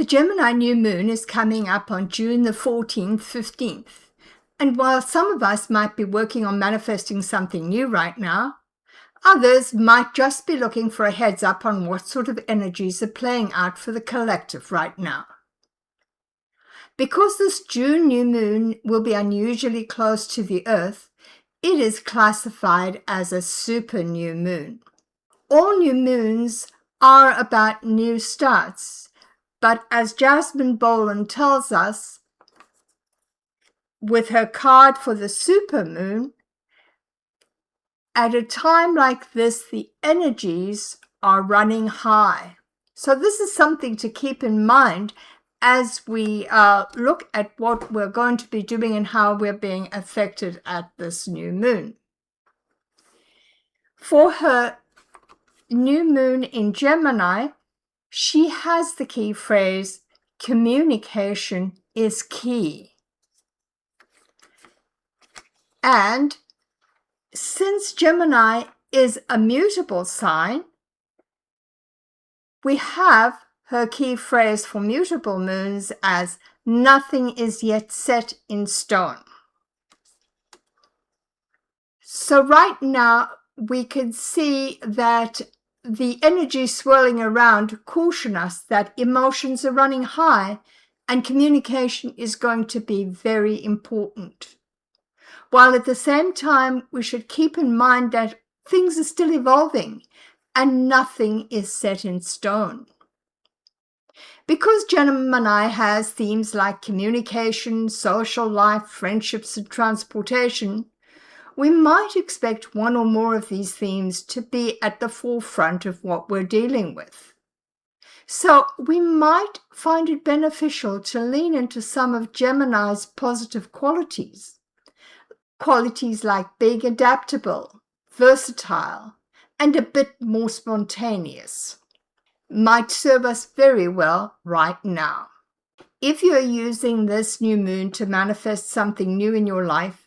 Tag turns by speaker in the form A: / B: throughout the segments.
A: The Gemini new moon is coming up on June the 14th, 15th. And while some of us might be working on manifesting something new right now, others might just be looking for a heads up on what sort of energies are playing out for the collective right now. Because this June new moon will be unusually close to the Earth, it is classified as a super new moon. All new moons are about new starts, but as Jasmine Boland tells us, with her card for the super moon, at a time like this, the energies are running high. So this is something to keep in mind as we look at what we're going to be doing and how we're being affected at this new moon. For her new moon in Gemini, she has the key phrase, communication is key. And since Gemini is a mutable sign, we have her key phrase for mutable moons as nothing is yet set in stone. So right now we can see that the energy swirling around caution us that emotions are running high and communication is going to be very important. While at the same time, we should keep in mind that things are still evolving and nothing is set in stone. Because Gemini has themes like communication, social life, friendships, and transportation, we might expect one or more of these themes to be at the forefront of what we're dealing with. So we might find it beneficial to lean into some of Gemini's positive qualities. Qualities like being adaptable, versatile, and a bit more spontaneous might serve us very well right now. If you're using this new moon to manifest something new in your life,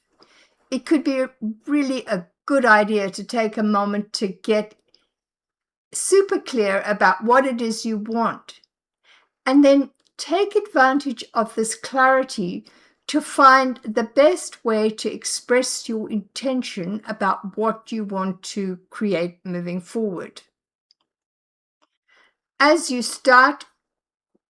A: it could be really a good idea to take a moment to get super clear about what it is you want, and then take advantage of this clarity to find the best way to express your intention about what you want to create moving forward. As you start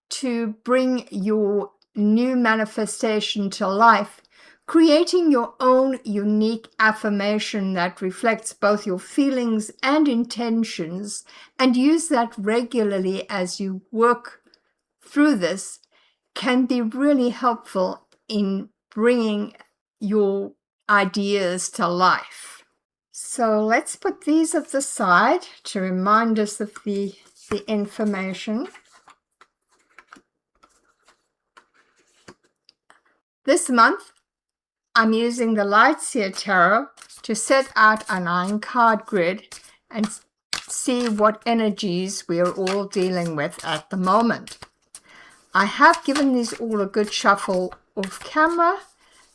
A: to bring your new manifestation to life, creating your own unique affirmation that reflects both your feelings and intentions, and use that regularly as you work through this, can be really helpful in bringing your ideas to life. So let's put these at the side to remind us of the information. This month, I'm using the Lightseer Tarot to set out a 9-card grid and see what energies we are all dealing with at the moment. I have given these all a good shuffle off camera,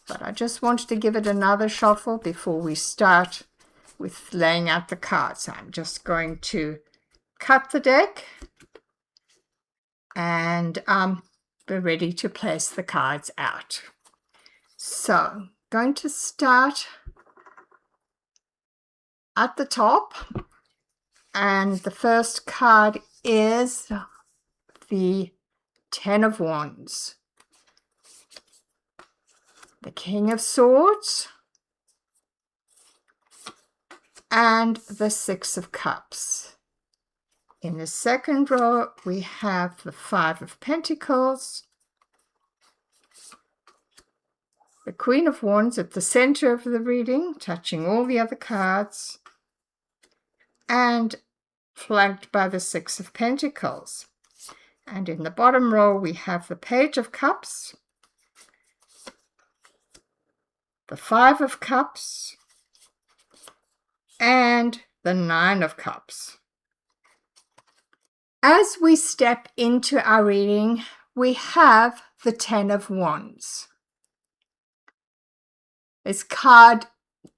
A: but I just wanted to give it another shuffle before we start with laying out the cards. I'm just going to cut the deck and we're ready to place the cards out. So, going to start at the top, and the first card is the 10 of Wands, the King of Swords, and the 6 of Cups. In the second row, we have the 5 of Pentacles, the Queen of Wands at the center of the reading, touching all the other cards, and flanked by the 6 of Pentacles. And in the bottom row, we have the Page of Cups, the 5 of Cups, and the 9 of Cups. As we step into our reading, we have the 10 of Wands. This card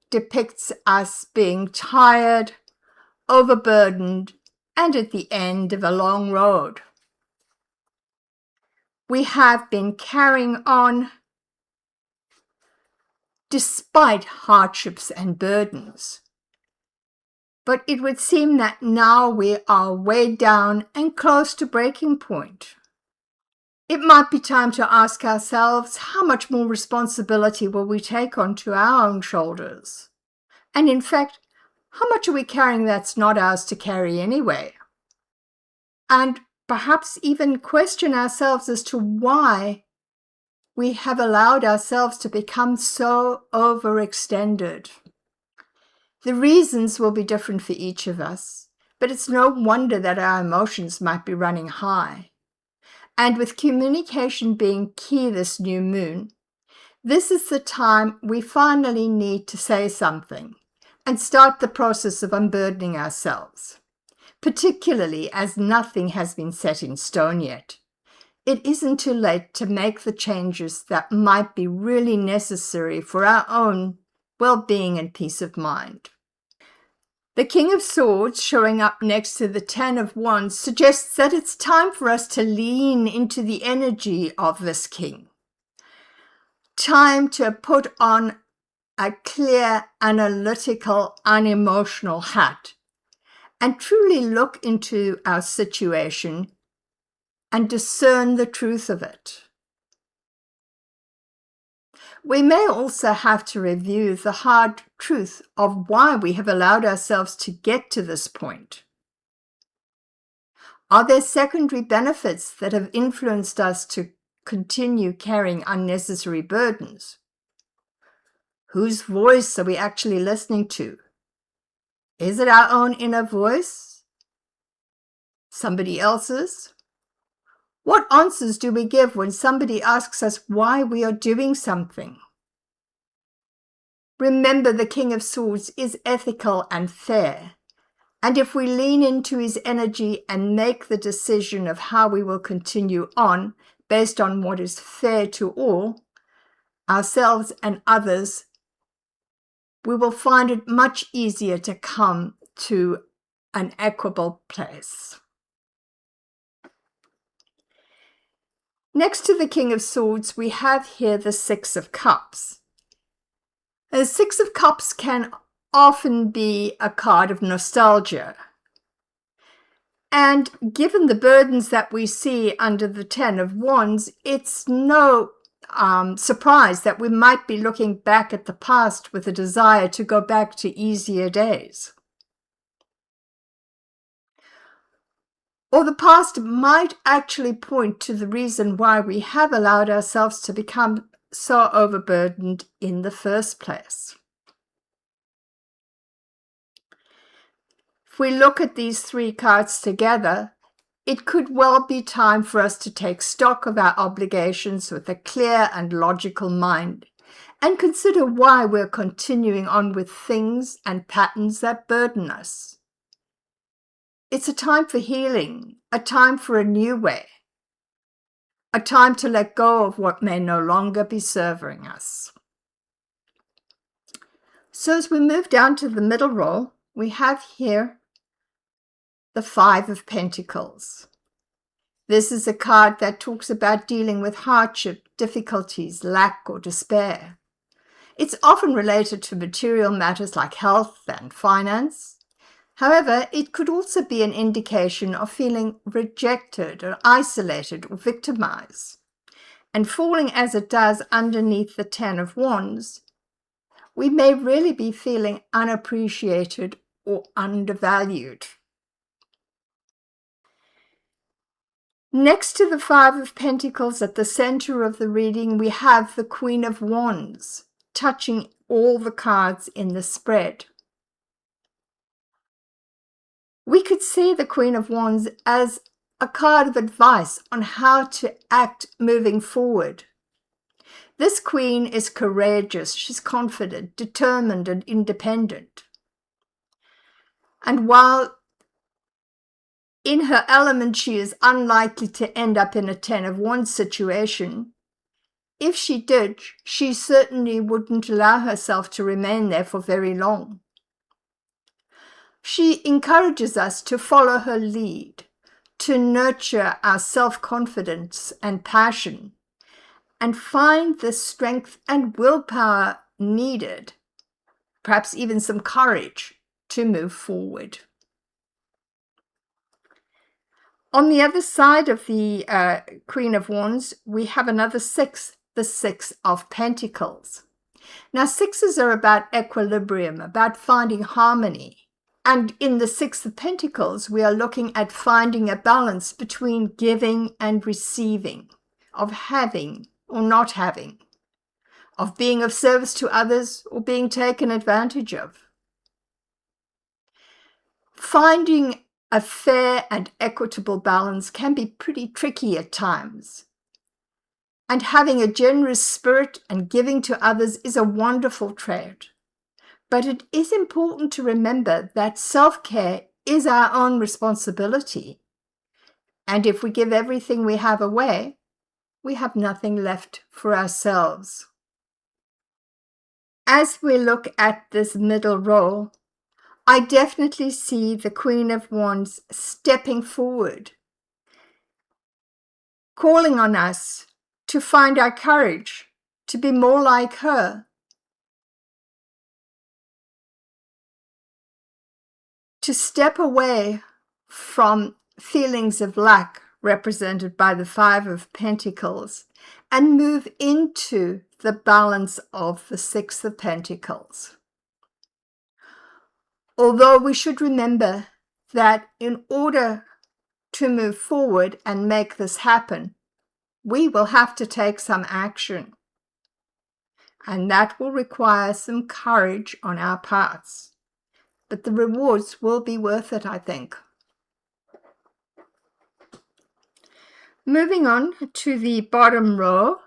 A: depicts us being tired, overburdened, and at the end of a long road. we have been carrying on despite hardships and burdens. But it would seem that now we are way down and close to breaking point. It might be time to ask ourselves, how much more responsibility will we take onto our own shoulders? And in fact, how much are we carrying that's not ours to carry anyway? And perhaps even question ourselves as to why we have allowed ourselves to become so overextended. The reasons will be different for each of us, but it's no wonder that our emotions might be running high. And with communication being key this new moon, this is the time we finally need to say something and start the process of unburdening ourselves, particularly as nothing has been set in stone yet. It isn't too late to make the changes that might be really necessary for our own well-being and peace of mind. The King of Swords showing up next to the Ten of Wands suggests that it's time for us to lean into the energy of this king. Time to put on a clear, analytical, unemotional hat and truly look into our situation and discern the truth of it. We may also have to review the hard truth of why we have allowed ourselves to get to this point. Are there secondary benefits that have influenced us to continue carrying unnecessary burdens? Whose voice are we actually listening to? Is it our own inner voice? Somebody else's? What answers do we give when somebody asks us why we are doing something? Remember, the King of Swords is ethical and fair, and if we lean into his energy and make the decision of how we will continue on based on what is fair to all, ourselves and others, we will find it much easier to come to an equable place. Next to the King of Swords, we have here the Six of Cups. The Six of Cups can often be a card of nostalgia. And given the burdens that we see under the Ten of Wands, it's no surprise that we might be looking back at the past with a desire to go back to easier days. Or the past might actually point to the reason why we have allowed ourselves to become so overburdened in the first place. If we look at these three cards together, it could well be time for us to take stock of our obligations with a clear and logical mind and consider why we're continuing on with things and patterns that burden us. It's a time for healing, a time for a new way, a time to let go of what may no longer be serving us. So as we move down to the middle row, we have here the Five of Pentacles. This is a card that talks about dealing with hardship, difficulties, lack, or despair. It's often related to material matters like health and finance. However, it could also be an indication of feeling rejected or isolated or victimized. And falling as it does underneath the Ten of Wands, we may really be feeling unappreciated or undervalued. Next to the Five of Pentacles at the center of the reading, we have the Queen of Wands, touching all the cards in the spread. We could see the Queen of Wands as a card of advice on how to act moving forward. This queen is courageous, she's confident, determined, and independent. And while in her element she is unlikely to end up in a Ten of Wands situation, if she did, she certainly wouldn't allow herself to remain there for very long. She encourages us to follow her lead, to nurture our self-confidence and passion, and find the strength and willpower needed, perhaps even some courage, to move forward. On the other side of the Queen of Wands, we have another six, the Six of Pentacles. Now, sixes are about equilibrium, about finding harmony. And in the Six of Pentacles, we are looking at finding a balance between giving and receiving, of having or not having, of being of service to others or being taken advantage of. Finding a fair and equitable balance can be pretty tricky at times. And having a generous spirit and giving to others is a wonderful trait. But it is important to remember that self-care is our own responsibility. And if we give everything we have away, we have nothing left for ourselves. As we look at this middle row, I definitely see the Queen of Wands stepping forward, calling on us to find our courage, to be more like her, to step away from feelings of lack represented by the Five of Pentacles and move into the balance of the Six of Pentacles. Although we should remember that in order to move forward and make this happen, we will have to take some action. And that will require some courage on our parts. But the rewards will be worth it, I think. Moving on to the bottom row,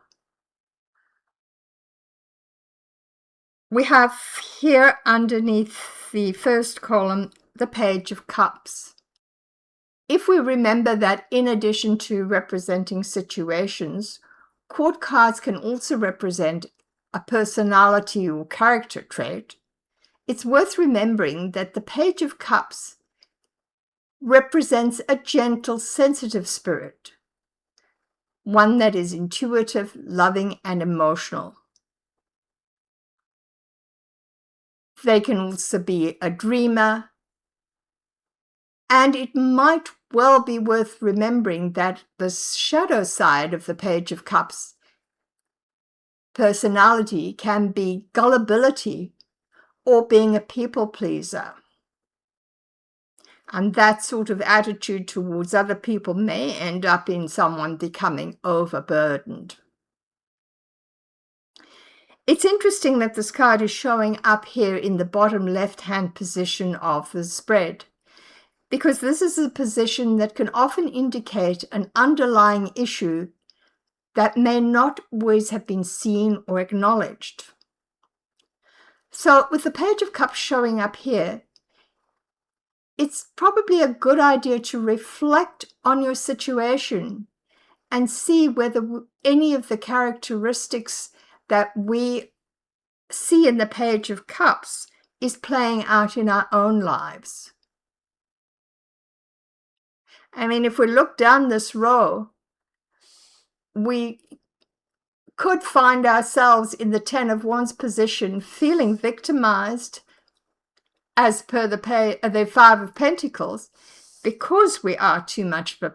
A: we have here underneath the first column, the Page of Cups. If we remember that in addition to representing situations, court cards can also represent a personality or character trait, it's worth remembering that the Page of Cups represents a gentle, sensitive spirit, one that is intuitive, loving, and emotional. They can also be a dreamer, and it might well be worth remembering that the shadow side of the Page of Cups personality can be gullibility or being a people pleaser. And that sort of attitude towards other people may end up in someone becoming overburdened. It's interesting that this card is showing up here in the bottom left-hand position of the spread, because this is a position that can often indicate an underlying issue that may not always have been seen or acknowledged. So with the Page of Cups showing up here, it's probably a good idea to reflect on your situation and see whether any of the characteristics that we see in the Page of Cups is playing out in our own lives. I mean, if we look down this row, we could find ourselves in the Ten of Wands position, feeling victimized as per the Five of Pentacles, because we are too much of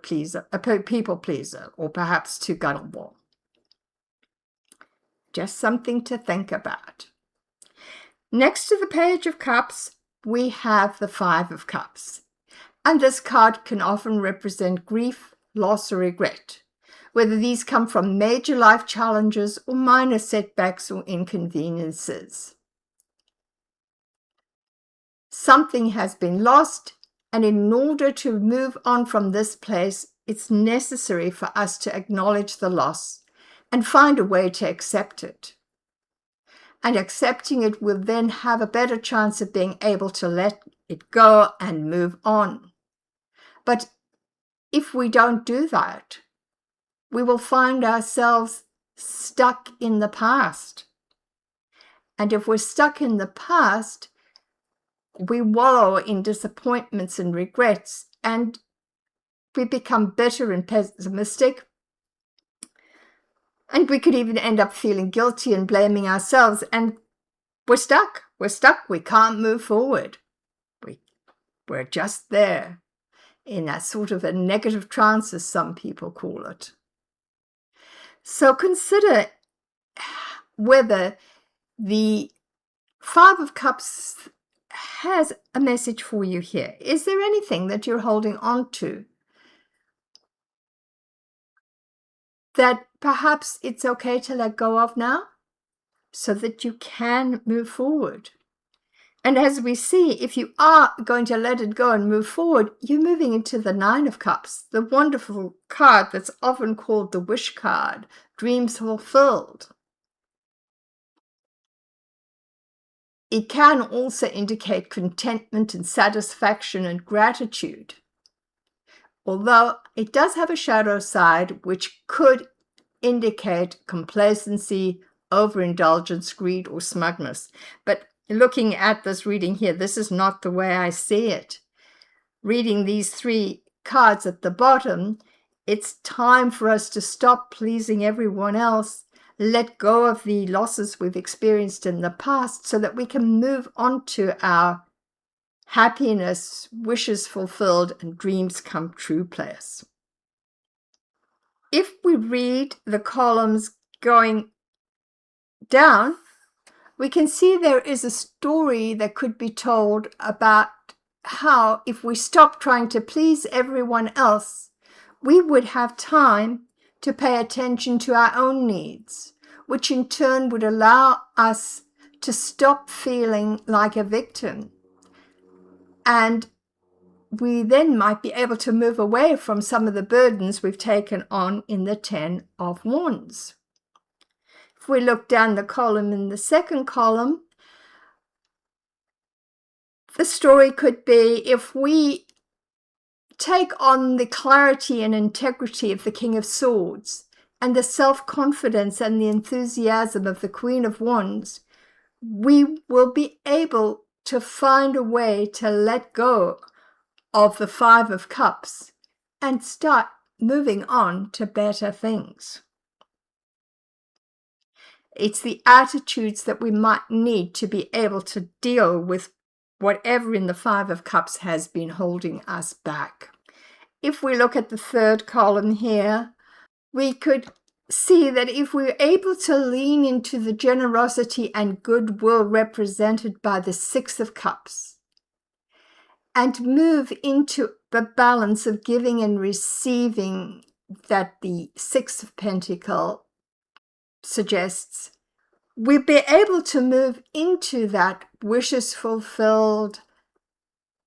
A: a people pleaser, or perhaps too gullible. Just something to think about. Next to the Page of Cups, we have the Five of Cups. And this card can often represent grief, loss, or regret, whether these come from major life challenges or minor setbacks or inconveniences. Something has been lost, and in order to move on from this place, it's necessary for us to acknowledge the loss and find a way to accept it. And accepting it will then have a better chance of being able to let it go and move on. But if we don't do that, we will find ourselves stuck in the past. And if we're stuck in the past, we wallow in disappointments and regrets, and we become bitter and pessimistic. And we could even end up feeling guilty and blaming ourselves. And we're stuck. We're stuck. We can't move forward. We're just there in that sort of a negative trance, as some people call it. So consider whether the Five of Cups has a message for you here. Is there anything that you're holding on to that perhaps it's okay to let go of now so that you can move forward? And as we see, if you are going to let it go and move forward, you're moving into the Nine of Cups, the wonderful card that's often called the wish card, dreams fulfilled. It can also indicate contentment and satisfaction and gratitude, although it does have a shadow side which could indicate complacency, overindulgence, greed, or smugness. But looking at this reading here, this is not the way I see it. Reading these three cards at the bottom, it's time for us to stop pleasing everyone else, let go of the losses we've experienced in the past so that we can move on to our happiness, wishes fulfilled, and dreams come true place. If we read the columns going down, we can see there is a story that could be told about how if we stop trying to please everyone else, we would have time to pay attention to our own needs, which in turn would allow us to stop feeling like a victim. And we then might be able to move away from some of the burdens we've taken on in the Ten of Wands. If we look down the column in the second column, the story could be if we take on the clarity and integrity of the King of Swords and the self-confidence and the enthusiasm of the Queen of Wands, we will be able to find a way to let go of the Five of Cups and start moving on to better things. It's the attitudes that we might need to be able to deal with whatever in the Five of Cups has been holding us back. If we look at the third column here, we could see that if we're able to lean into the generosity and goodwill represented by the Six of Cups and move into the balance of giving and receiving that the Six of Pentacles suggests, we'll be able to move into that wishes fulfilled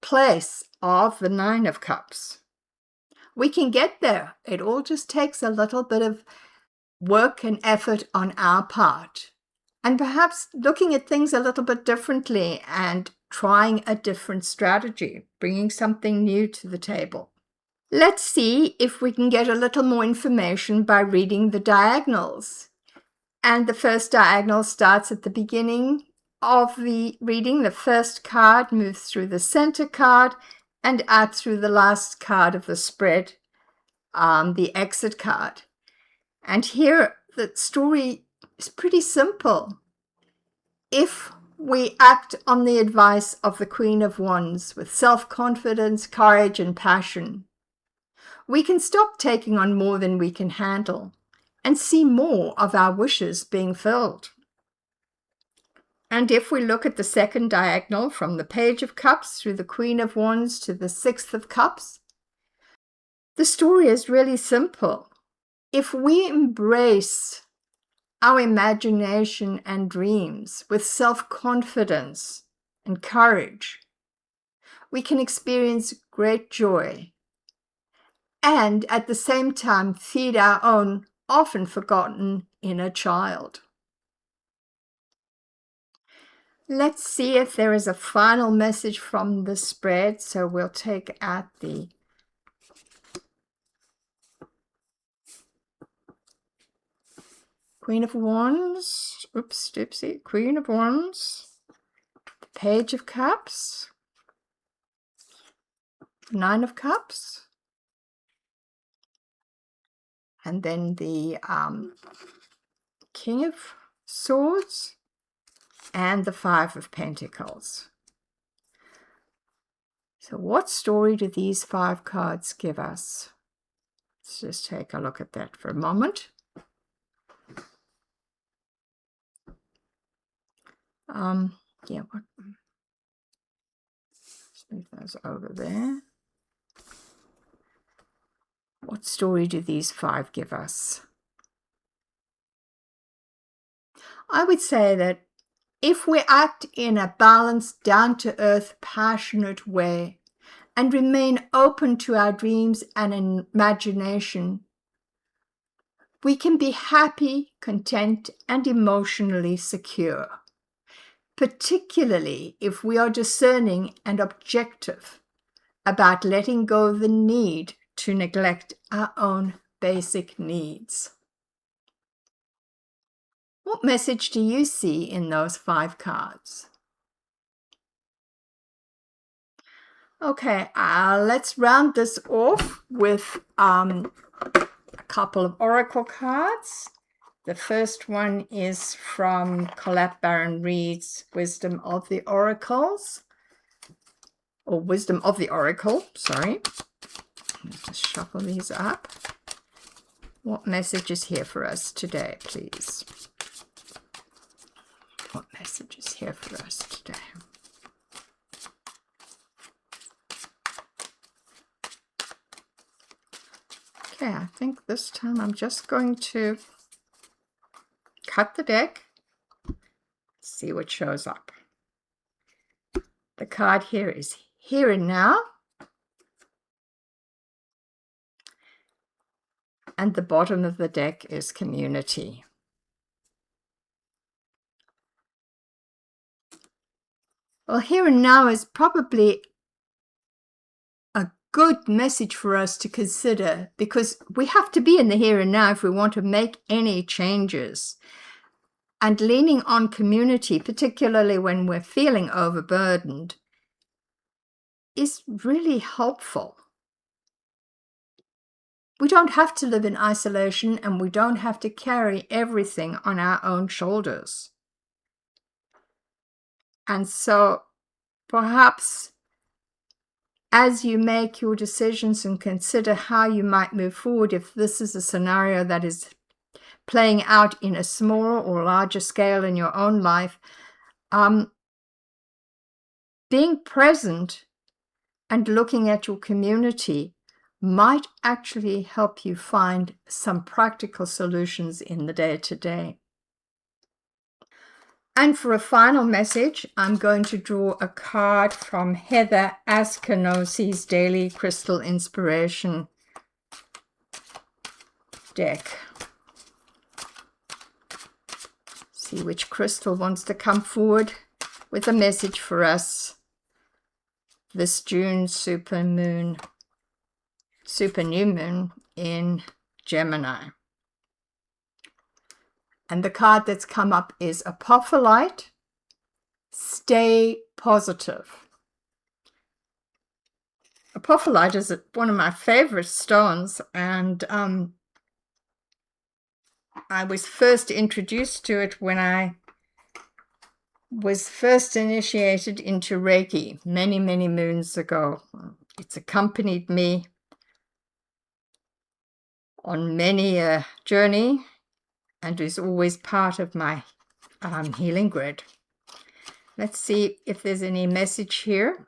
A: place of the Nine of Cups. We can get there. It all just takes a little bit of work and effort on our part, and perhaps looking at things a little bit differently and trying a different strategy, bringing something new to the table. Let's see if we can get a little more information by reading the diagonals. And the first diagonal starts at the beginning of the reading. The first card moves through the center card and out through the last card of the spread, the exit card. And here the story is pretty simple. If we act on the advice of the Queen of Wands with self-confidence, courage, and passion, we can stop taking on more than we can handle and see more of our wishes being filled. And if we look at the second diagonal from the Page of Cups through the Queen of Wands to the Six of Cups, the story is really simple. If we embrace our imagination and dreams with self-confidence and courage, we can experience great joy and at the same time feed our own often forgotten inner child. Let's see if there is a final message from the spread. So we'll take out the Queen of Wands, Queen of Wands, the Page of Cups, Nine of Cups, and then the King of Swords, and the Five of Pentacles. So what story do these 5 cards give us? Let's just take a look at that for a moment. Yeah, let's move those over there. What story do these 5 give us? I would say that if we act in a balanced, down-to-earth, passionate way and remain open to our dreams and imagination, we can be happy, content, and emotionally secure, particularly if we are discerning and objective about letting go of the need to neglect our own basic needs. What message do you see in those 5 cards? Okay, let's round this off with a couple of oracle cards. The first one is from Colette Baron Reid's Wisdom of the Oracles, or Wisdom of the Oracle, sorry. Let's just shuffle these up. What message is here for us today, please? What message is here for us today? Okay, I think this time I'm just going to cut the deck, see what shows up. The card here is Here and Now, and the bottom of the deck is Community. Well, Here and Now is probably a good message for us to consider, because we have to be in the here and now if we want to make any changes. And leaning on community, particularly when we're feeling overburdened, is really helpful. We don't have to live in isolation, and we don't have to carry everything on our own shoulders. And so perhaps as you make your decisions and consider how you might move forward, if this is a scenario that is playing out in a smaller or larger scale in your own life, being present and looking at your community might actually help you find some practical solutions in the day-to-day. And for a final message, I'm going to draw a card from Heather Askanosi's Daily Crystal Inspiration deck. See which crystal wants to come forward with a message for us this June super new moon in Gemini. And the card that's come up is Apophyllite, Stay Positive. Apophyllite is one of my favorite stones, and I was first introduced to it when I was first initiated into Reiki many, many moons ago. It's accompanied me on many a journey and is always part of my healing grid. Let's see if there's any message here.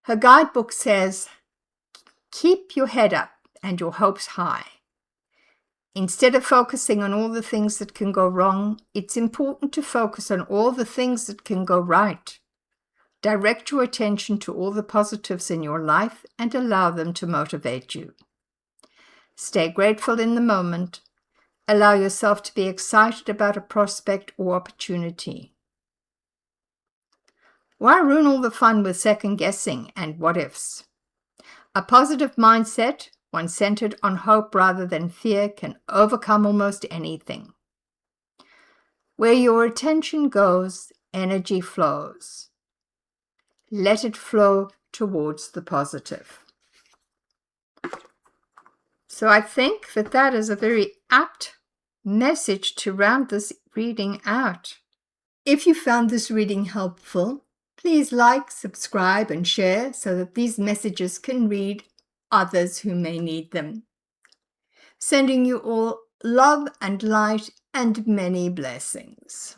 A: Her guidebook says, keep your head up and your hopes high. Instead of focusing on all the things that can go wrong, it's important to focus on all the things that can go right. Direct your attention to all the positives in your life and allow them to motivate you. Stay grateful in the moment. Allow yourself to be excited about a prospect or opportunity. Why ruin all the fun with second guessing and what ifs? A positive mindset, one centered on hope rather than fear, can overcome almost anything. Where your attention goes, energy flows. Let it flow towards the positive. So I think that that is a very apt message to round this reading out. If you found this reading helpful, please like, subscribe, and share so that these messages can reach others who may need them. Sending you all love and light and many blessings.